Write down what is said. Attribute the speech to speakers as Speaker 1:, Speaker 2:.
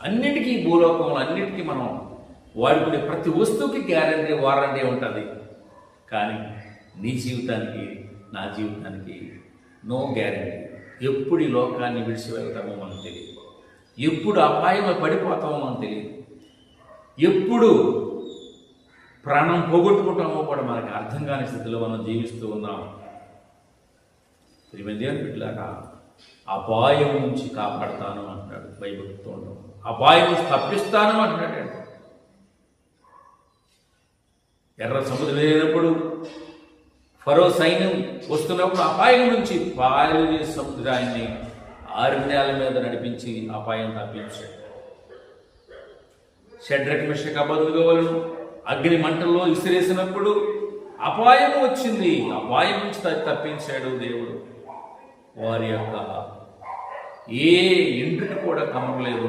Speaker 1: అన్నిటికీ భూలోకంలో అన్నిటికీ మనం వాడుకునే ప్రతి వస్తువుకి గ్యారంటీ వారంటీ ఉంటుంది. కానీ నీ జీవితానికి నా జీవితానికి నో గ్యారంటీ. ఎప్పుడు ఈ లోకాన్ని విడిచి వెళ్తామో మనకు తెలియదు, ఎప్పుడు అపాయంలో పడిపోతామో మనకు తెలియదు, ఎప్పుడు ప్రాణం పోగొట్టుకుంటామో కూడా మనకి అర్థం కాని స్థితిలో మనం జీవిస్తూ ఉన్నాం. దేవుని బిడ్డలారా, అపాయం నుంచి కాపాడుతాను అంటాడు బైబిల్తో. అపాయం నుంచి తప్పిస్తాను అంటున్నాడు. ఎర్ర సముద్రం లేనప్పుడు ఫరో సైన్యం వస్తున్నప్పుడు అపాయం నుంచి పాలు సముద్రాన్ని 6 నెలల మీద నడిపించి అపాయం తప్పించాడు. షడ్రక్ మెషక్ అబేద్నెగోలను అగ్ని మంటల్లో విసిరేసినప్పుడు అపాయం వచ్చింది, అపాయం నుంచి తప్పించాడు దేవుడు. వారి యొక్క ఏ ఇంటికి కూడా కమరలేదు.